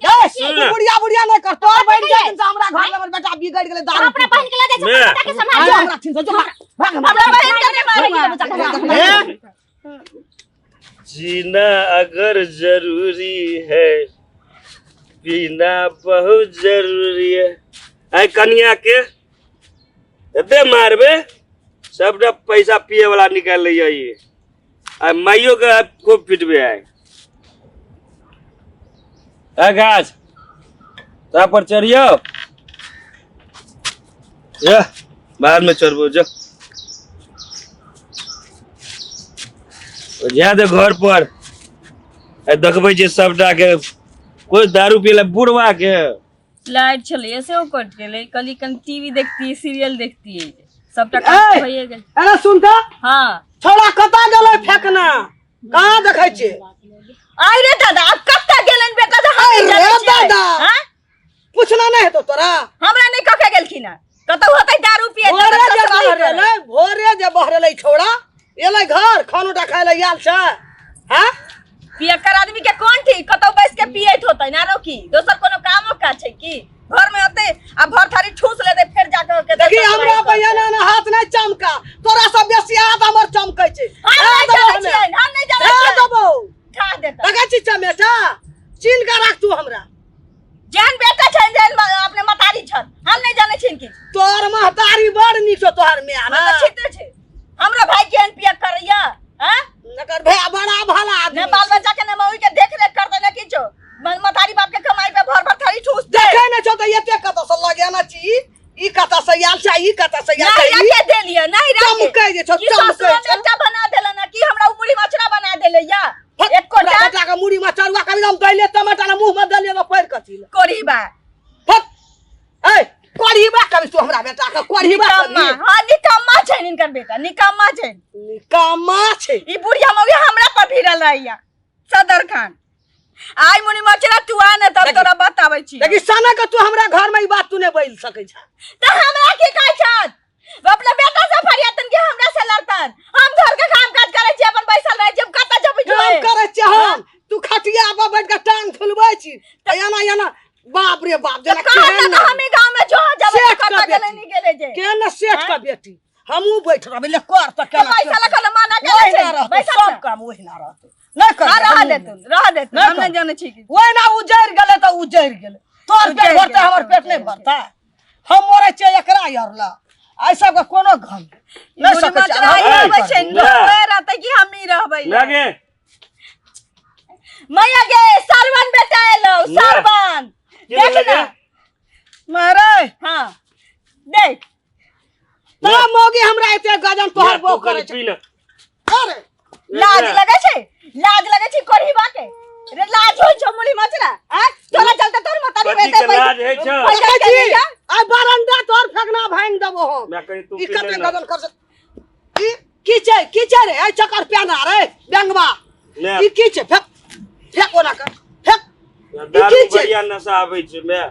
बहन के बुढ़िया बुढ़िया नहीं कर तोर बहन के दिन से हमरा घर में हमर बेटा बिगड़ गेले दारू अपना बहन के ले जा बेटा के संभाल जो हमरा छिन जो भाग अपना बहन के नहीं मारेगी जीना अगर जरूरी है पीना बहुत जरूरी है। आई कन्या के एते मारबे सबटा पैसा पिए वाला निकाल ले जाइए आ माइयो के खूब पिटबे आ गाछ ता पर चढ़ियो या बाद में चढ़बो जो जा दे घर पर देखबै जे सबटा के कोई दारू पीला बुढ़वा के लाइट चले ऐसे वो कट गेले कली कन टीवी देखती है सीरियल देखती है सबटा काम भइए गेल। अरे सुन त हां छोड़ा कता गेलै फेकना कहां देखै छी आई रे दादा अब कत्ता गेलन बेटा से हम रे दादा हां पूछना नहीं हेतो तोरा हमरा नहीं कखे गेलखिन कतौ होतै दारू पिए भोरे जे बहरलै छोड़ा एलै घर खानोटा खाय ले आयल छ हां पियकर आदमी के कोन ठीक कतौ बैठ के पियत होतै ना रो की दोसर कोनो कामो का छै की घर में होतै आ भर थारी ठूस ले दे फिर जाके के देखी हमरा बयाना ना हाथ नहीं चमका तोरा सब बेसी हाथ हमर चमकै छै हम नहीं जाने देबो खा देता लगा छी चमेटा चिन के राख तू हमरा जान बेटा छन जान अपने मतारी छन हम नहीं जाने छिन की तोर महतारी बड़ नीक छौ तोहर में ना छिते छै हमरा भाई के पिया करैया हां नकर भैया बड़ा भला आदमी ने बाल बच्चा के ने मौई के देख रेख कर देना किछो मतारी बाप के कमाई पे भर भर थारी ठूस दे देखे न छौ त एते कत से लगाना छी ई कत से आयल छै ई कत से आयल छै नहीं के दे लियो नहीं रे चमकै जे छौ चमकै बेटा बना देला ना की हमरा मुड़ी मछरा बना देले या एक कोटा बेटा के मुड़ी में चरुआ कभी हम दैले टमाटर ना मुंह में देले न पैर कथि कोरीबा फट ए कोरीबा कभी तू हमरा बेटा के कोरीबा हां निकम्मा छै इनकर बेटा निकम्मा छै ई बुढ़िया मौगी हमरा पर भिड़ल रहिया सदर खान आई मुनी मचरा तू आ न तब तोरा बताबै छी देखि साना के तू हमरा घर में ई बात तू ने बोल सकै छ त हमरा की कहै छन अपना बेटा से फरियातन के हमरा से लड़तन हम घर के काम काज करै छी अपन बैसल रह जब कत जबै जो काम करै छी हम तू खटिया पर बैठ के टांग फुलबै छी एना बाप रे बाप जेना कहत हम गांव में जो जब कत गेले नहीं गेले जे के न सेठ का बेटी हमहू बैठ रहबे ले कर त के पैसा लखन माना के बैठा सब काम ओहिना रहते नहीं कर रह दे हम नहीं जाने छी की ओए ना उजैर गेले त उजैर गेले तोर पेट भरते हमर पेट नहीं भरता हम मोरे छै एकरा यारला आई सब के कोनो घम नहीं सकै छै रहबै रहते कि हम नहीं रहबै लागे मैया गे सरवन बेटा एलो सरवन देख ना मारे हां देख त मोगी हमरा एते गजन तोहर बो करे छै अरे लाज लगे छै कोरीबा के रे लाज होय छ मुली मचरा आ तोरा चलते तोर मतारी बेटे लाज है छ आ बरंडा तोर फेकना भांग देबो हम मैं कहि तू ई कते गजन कर ई की छै रे ए चक्कर पेना रे डंगवा ई की छै फेक ओना कर फेक दारू बढ़िया नशा आबै छै मैं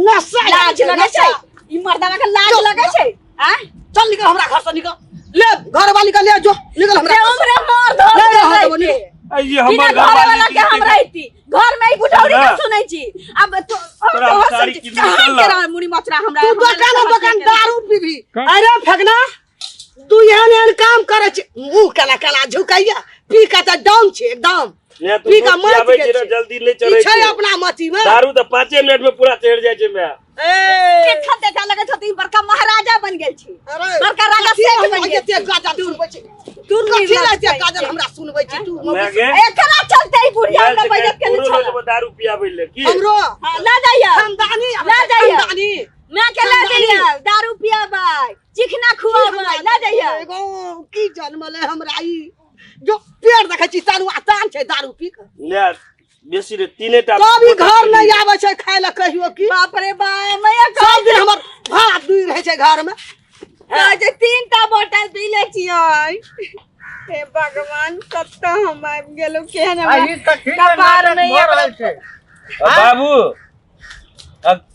नशा लाज लगे छै ई मर्दावा के लाज लगे छै आ चल निकल हमरा घर से निकल ले घर वाली का ले जो निकल हमरा हमरे मार धर दे ये हमर घर वाला के हम रहती घर में ही बुढ़ौरी का सुनै छी अब तो सारी की निकल मुड़ी मचरा हमरा तू दुकान दारू पीबी अरे फेकना तू एहन काम करे छी मुंह काला झुकाइया पी का त डाउन छै एकदम पी का मत जल्दी नहीं चढ़ै छै अपना मती में दारू त 5 मिनट में पूरा चढ़ जाय छै मैं के खते का लगे छथि बड़का महाराजा बन गेल छी बड़का राजा सेठ बन गेल एते गाजन सुनबै छी तू कथि एते गाजन हमरा सुनबै छी तू एकरा चलते ही बुढ़िया के बजत के न छोड़ दारू पियाबै ले की हमरो ना जाइया खानदानी खानदानी मैं के ला देलिया दारू पियाबै चिकना खुआबै ना जाइया एगो की जन्मले हमरा ई जो पेड़ देखै छी तानुआ तान छै दारू पी के ले बेसी रे तीने टा कभी घर नहीं आवे छै खाय ला कहियो की बाप रे बा मैया सब दिन हमर भात दुई रहे छै घर में आज 3टा बोतल पी ले छियै हे भगवान कत हम आब गेलो केहन कपार नहीं रहल छै बाबू अब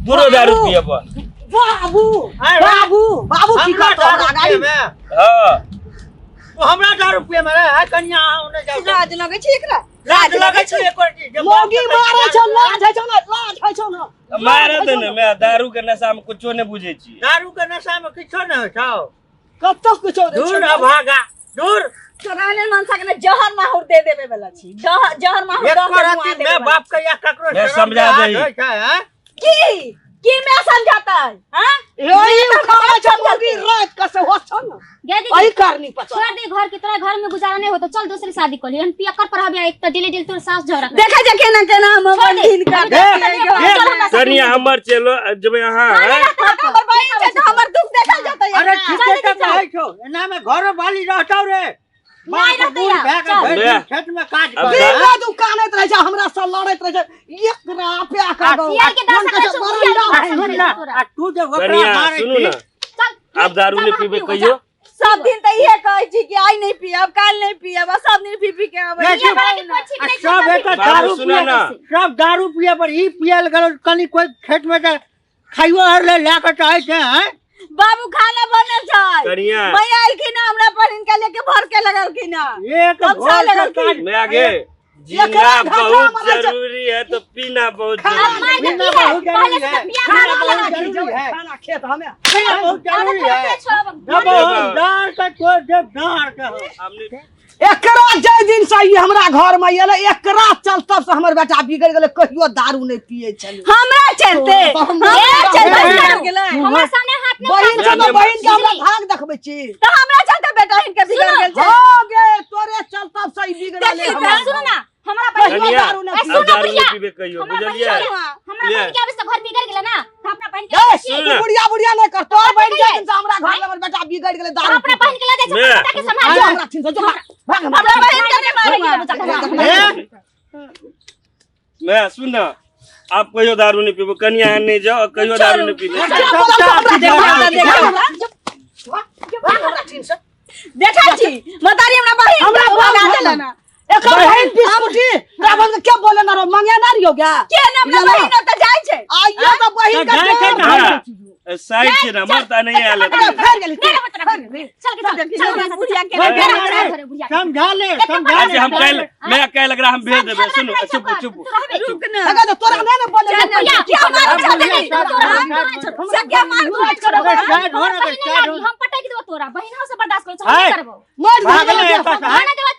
पूरा दारू पियब बाबू की करत हमरा गाड़ी में हां तो हमरा दारू पिए में रे कन्या ओने जाओ लाज लगे छै एकरा लाज लगे छै एको चीज मोगी मारे छ लाज है छ ना लाज है छ ना मारे दे ने मैं दारू के नशा में कुछो नहीं बुझे छी दारू के नशा में किछो न होय छौ कत्तो कुछो दूर भागा दूर तोराने मनसा के जहर माहौर दे देबे वाला छी जहर माहौर एक दे राती मैं बाप के या ककरो मैं समझा दई की मैं समझाता है हां यही उखाड़ा छ मोगी रात का से हो छ ना गेदी आई करनी पता छोड़ दे घर की तरह घर में गुजारा नहीं होता चल दूसरी शादी कर लियो पियकर पर हबे एक तो दिले दिल तोर सास झोरा देखा जा केना हम दिन कर कनिया हमर चलो जब यहाँ हमर बहिन छै त हमर दुख देखल जाता है अरे ठीक है कहै छौ एना में घर वाली रहतौ रे नहीं रहतै खेत में काज अब कर बिना दुकानत रह जा हमरा से लड़त रह जा एक रापे का गो यार के दासा का सुनिया आ तू जे ओकरा कनिया मारे सुनू ना चल आप दारू नहीं पीबे कहियो सब दिन त इहे कहै छी कि आई नहीं पियब काल नहीं पियब सब दिन पी के आबै देखियो, सब एक दारू सुनो पिए ना। सब दारू पिए पर ई पियल गलो कनी कोई खेत में जा खाइयो हर ले लेके चाहे छै हैं बाबू खाना बने छै कनिया भैया आइलखिन हमरा पर इनका लेके भर के लगलखिन एक कब साल भोर लगल से काज मैं आगे जीना बहुत जरूरी है तो पीना बहुत जरूरी है पहले से बियाह बहुत जरूरी है खाना खेत हमें खाना बहुत जरूरी है जब हम दार का को जब दार का हमने एकरा जय दिन से ही हमरा घर में आयल एकरा चलता से हमर बेटा बिगड़ गेले कहियो दारू नहीं पिए छले हमरा चलते हमरा चलते बिगड़ गेलै हमरा सामने हाथ में बहिन से तो बहिन के हमरा भाग देखबै छी त हमरा चलते बेटा इनके बिगड़ गेल छै हो गे तोरे चलता से ही बिगड़ गेले देखी सुनो ना हमरा कहियो बहिन दारू नहीं सुनो दारू बुढ़िया नहीं पीबे कहियो बुझलिए हमरा बहिन के अब से घर बिगड़ गेले ना तो अपना बहिन ए के सुन ना। बुढ़िया बुढ़िया नहीं कर तोर बहिन के दिन से हमरा घर में हमर बेटा बिगड़ गेले दारू अपना बहिन के ले जा मैं- बेटा के संभाल जो हमरा छिन जो भाग हमरा बहिन के नहीं मारेगी मैं सुन ना आप कहियो दारू नहीं पीबो कनिया नहीं जाओ कहियो दारू नहीं पीबे देखा छी मतारी हमरा बहिन हमरा बना बहिन देला ना एकर बहिन बिस्कुटी रावण के क्या बोले ना रो मंगे ना रियो क्या के ने हमरा बहिन त जाय छै आइयो तो बहिन का जाए के देख। हाँ, साइड से ना मरता नहीं आले अरे फेर गेली चल के चल बुढ़िया के बुढ़िया समझा ले आज हम कल मैं कल लग रहा हम भेज देबे सुनो चुप चुप रुक ना लगा तो तोरा ना बोले क्या मार चलते से क्या मार खोज करो हम पटाई देबो तोरा बहिन से बर्दाश्त कर हम नहीं करबो मर भाग ले भाग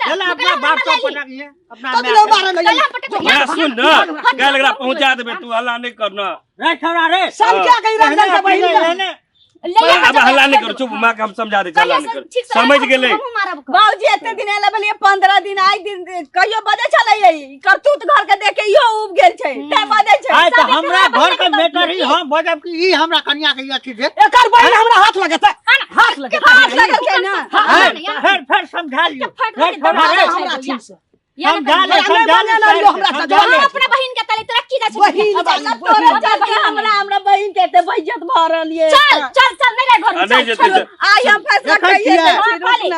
चला अपना बाप को पटक ले अपना तो ले बारे में चल पटा मैं सुन ना कल लग रहा पहुंचा देबे तू हल्ला नहीं करना रे छोरा रे सब क्या कही रंजन के बहिन का लेने अब हल्ला नहीं करो चुप मां के हम समझा दे हल्ला नहीं कर समझ गेले बाबूजी एते दिन एले बलिए 15 दिन आई दिन कहियो बजे चले यही करतूत घर के देख के इहो उब गेल छै ते बजे छै आय तो हमरा घर के बेटर ही हम बजब कि ई हमरा कन्या के अथी दे एकर बहिन हमरा हाथ लगता हाथ लगता हाथ लगल छै ना फिर समझा लियो रे छोरा रे हमरा ठीक से समझा ले अपना बहिन के तले तोरा की जा बहिन तोरा चलते हमरा बहिन के ते बेइज्जत भ रहलिए चल चल चल नहीं रह घर नहीं जेते से आई हम फैसला करिए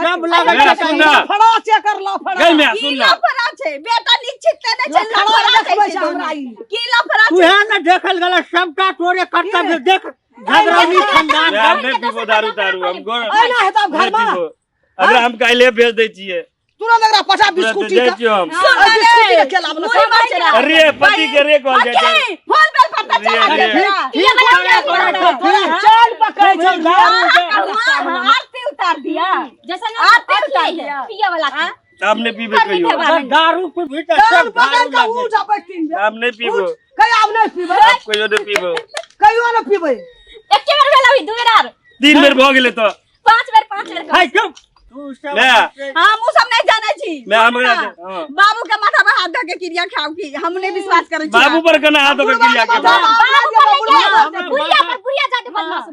सब लागल मैं सुन ना फड़ा चेकर ला फड़ा गई मैं सुन ना लफड़ा छै बेटा निश्चित ने छै लफड़ा देखबै छै हमरा ई की लफड़ा तू है ना देखल गला सबटा तोरे कर्तव्य देख झगड़ानी खानदान हम नहीं पीबो दारू दारू हम गोर ओना है तब घर में अगर हम काले भेज दे छिए तुरंत लग रहा पटा बिस्कुटी का देखियो हम बिस्कुटी के खेला वाला अरे पति के रे कॉल जाते फोन पे पता चला ये वाला चल पकड़ चल आरती उतार दिया जैसा ना आरती उतार दिया पिया वाला था आपने पीबे कहियो दारू पे भी तो चल सब पकड़ दारू के ऊ लगे जाबै तीन आप नहीं पीबो कहीं आप नहीं पीबै आप कहियो नहीं पीबो कहियो ना पीबै एक बार भेला हुई दू बेर 3 बेर भ गेले तो 5 बेर हाय चुप तू सब मैं हम उ सब नहीं जाने छी मैं हमरा हां बाबू के माथा पर हाथ धके क्रिया खाओ की हम नहीं विश्वास करे छी बाबू पर कना हाथ के क्रिया के बुढ़िया जाके बदमाश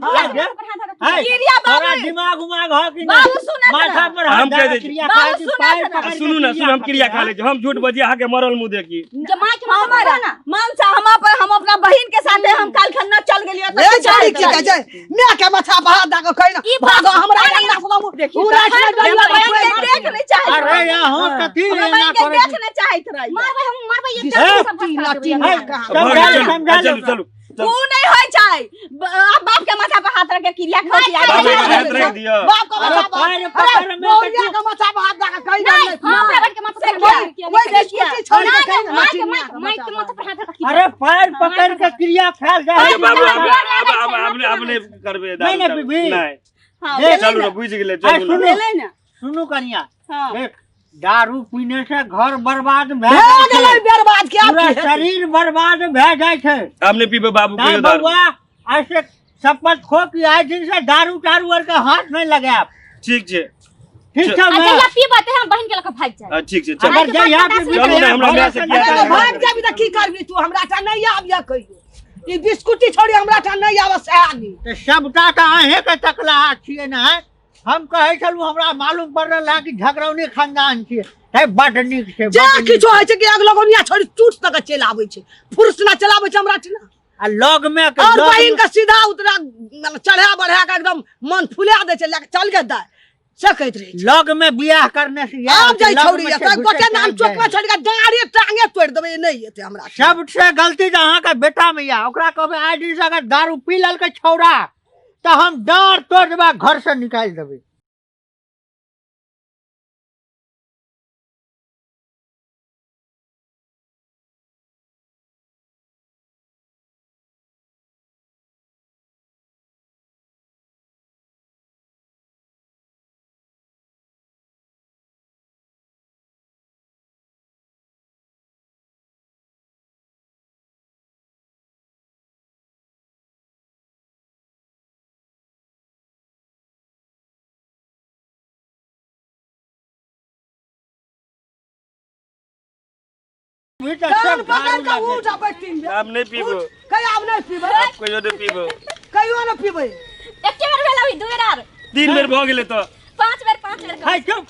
हाय क्रिया तोरा बाबू दिमाग उमाग हो कि बाबू सुने माथा पर हम हाथ कह धर दै छी। क्रिया बाबू खाए छी, सुने पैर ना। पकड़ के सुनू ना सुन हम क्रिया खा ले छी हम झूठ बजिए आके मरल मुंह देखी जमा के हमारा ना मन से हम अपना बहन के साथे हम काल खन्ना चल गेलियो ले जाई के कह जाय मैं के माथा बहा दा के कहि ना भागो हमरा अंगना सुनाऊ देखी पूरा देख नहीं चाहे अरे यहाँ कथी हमरा लेना बहन के करे देख नहीं चाहत रही मारबे हम मारबे ये सब तीन हाय कहां समझा ले समझा ले चलो चलो तो ऊ नहीं होय छै बाप के माथा पर हाथ रख के क्रिया खा दिया बाप के हाथ रख दियो बाप का अरे माथा पैर पकड़ में गौरिया का माथा पर हाथ लगा कहीं नहीं नहीं हम रगड़ के माथा पर वही बिस्कुटी छोड़ के कहीं मार के नहीं मार के माथा पर हाथ रख अरे पैर पकड़ के क्रिया फैल जाए अरे बाबू अब अपने करबे नहीं नहीं बीबी नहीं हां देख, चलू ना बुझ गेले अरे चलू सुनो ना ले ना सुनो कन्या हां देख दारू पीने से घर बर्बाद हे भए जाइ गेलै छै बर्बाद क्या पूरा शरीर बर्बाद भए जाइ छै हमने पीबे बाबू नहीं के दारू बउआ ऐसे शपथ खो कि आज दिन से दारू तारू और के हाथ नहीं लगाएब ठीक छै ठीक छै अच्छा मैं या पी बाते हम बहन के लक भाग जाए ठीक छै चल अगर जहिया पे चलू ना, हमरा भैया से से किया अरे जाए? भाग जाबी त की करबी तू हमरा ता नहीं आबिया कहियो ई बिस्कुटी छोड़ी हमरा ता नहीं आब से आनी तो सबटा तो अहे के तकलाहा छिए ना हम कहे छलू हमरा मालूम पड़ रहा कि झगड़ौनी खानदान छिए है बड नीक छै जे बड नीक। किछो होइ छै कि अग लगोनिया छोड़ी टूट तक चल आबै छै फुर्स ना चलाबै छै हमरा tina आ लग में के और लग बहिन में- का सीधा उतरा चढ़ा बढ़ा के एकदम मन फुला दे छै लेके चल के दा से कहत रहे छै लग में बियाह करने से आब जाई लग छोड़ी में से का घुसे गोटे नाम चल चौक में जाए। छोड़ के डांगे टांगे तोड़ देबे नहीं एते हमरा सबसे गलती तो अहाँ के बेटा में या ओकरा कहबे आइ दिन से अगर दारू पी लेल के छौड़ा तो हम डांर तोड़ देबा घर से निकाल देबे भी तो कान सब पकड़ दारू के लगे। उठ आ बैठिन हम नहीं पीबो कहीं आब नहीं पीबे आप कहियो नहीं पीबो कहियो ना पीबे एके बेर भेल अभी दू बेर आर 3 बेर भ गेले तो 5 बेर हाय चुप